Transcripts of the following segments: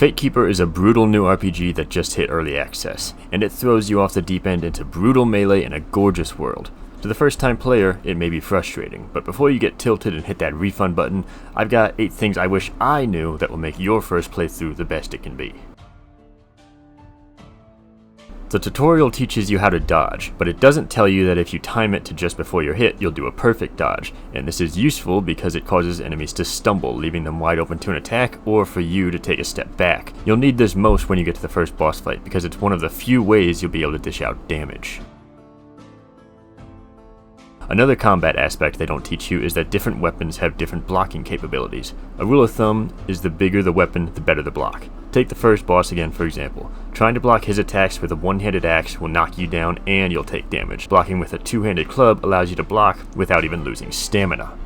FateKeeper is a brutal new RPG that just hit early access, and it throws you off the deep end into brutal melee in a gorgeous world. To the first time player, it may be frustrating, but before you get tilted and hit that refund button, I've got 8 things I wish I knew that will make your first playthrough the best it can be. The tutorial teaches you how to dodge, but it doesn't tell you that if you time it to just before you're hit, you'll do a perfect dodge, and this is useful because it causes enemies to stumble, leaving them wide open to an attack, or for you to take a step back. You'll need this most when you get to the first boss fight, because it's one of the few ways you'll be able to dish out damage. Another combat aspect they don't teach you is that different weapons have different blocking capabilities. A rule of thumb is the bigger the weapon, the better the block. Take the first boss again for example. Trying to block his attacks with a one-handed axe will knock you down and you'll take damage. Blocking with a two-handed club allows you to block without even losing stamina.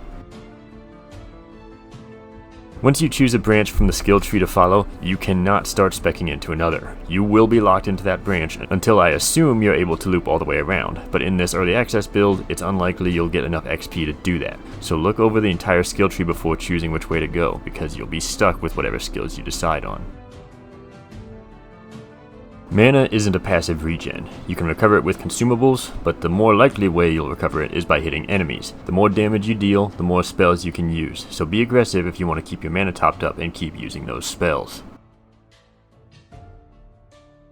Once you choose a branch from the skill tree to follow, you cannot start speccing into another. You will be locked into that branch until I assume you're able to loop all the way around, but in this early access build, it's unlikely you'll get enough XP to do that. So look over the entire skill tree before choosing which way to go, because you'll be stuck with whatever skills you decide on. Mana isn't a passive regen. You can recover it with consumables, but the more likely way you'll recover it is by hitting enemies. The more damage you deal, the more spells you can use, so be aggressive if you want to keep your mana topped up and keep using those spells.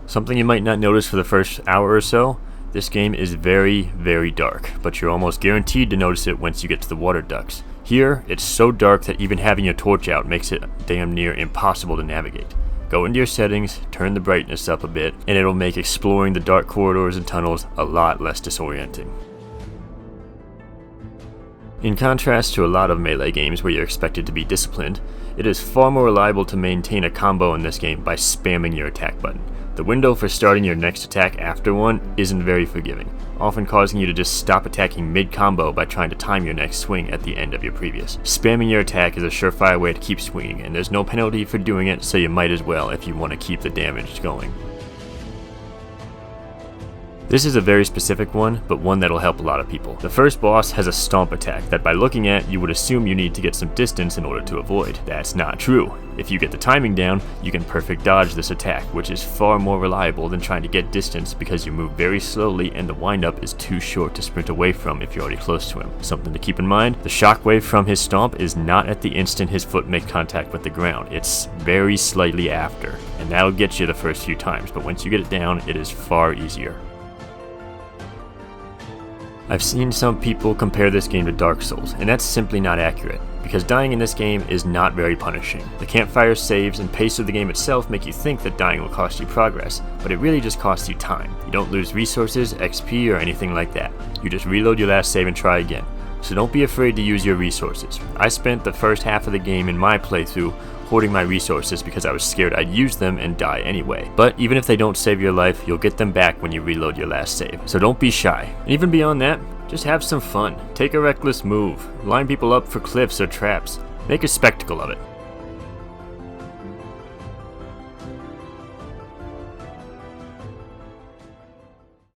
Something you might not notice for the first hour or so, this game is very, very dark, but you're almost guaranteed to notice it once you get to the water ducts. Here, it's so dark that even having your torch out makes it damn near impossible to navigate. Go into your settings, turn the brightness up a bit, and it'll make exploring the dark corridors and tunnels a lot less disorienting. In contrast to a lot of melee games where you're expected to be disciplined, it is far more reliable to maintain a combo in this game by spamming your attack button. The window for starting your next attack after one isn't very forgiving, often causing you to just stop attacking mid-combo by trying to time your next swing at the end of your previous. Spamming your attack is a surefire way to keep swinging, and there's no penalty for doing it, so you might as well if you want to keep the damage going. This is a very specific one, but one that'll help a lot of people. The first boss has a stomp attack that by looking at, you would assume you need to get some distance in order to avoid. That's not true. If you get the timing down, you can perfect dodge this attack, which is far more reliable than trying to get distance because you move very slowly and the windup is too short to sprint away from if you're already close to him. Something to keep in mind, the shockwave from his stomp is not at the instant his foot makes contact with the ground. It's very slightly after, and that'll get you the first few times, but once you get it down, it is far easier. I've seen some people compare this game to Dark Souls, and that's simply not accurate, because dying in this game is not very punishing. The campfire saves and pace of the game itself make you think that dying will cost you progress, but it really just costs you time. You don't lose resources, XP, or anything like that. You just reload your last save and try again. So don't be afraid to use your resources. I spent the first half of the game in my playthrough hoarding my resources because I was scared I'd use them and die anyway. But even if they don't save your life, you'll get them back when you reload your last save. So don't be shy. And even beyond that, just have some fun. Take a reckless move. Line people up for cliffs or traps. Make a spectacle of it.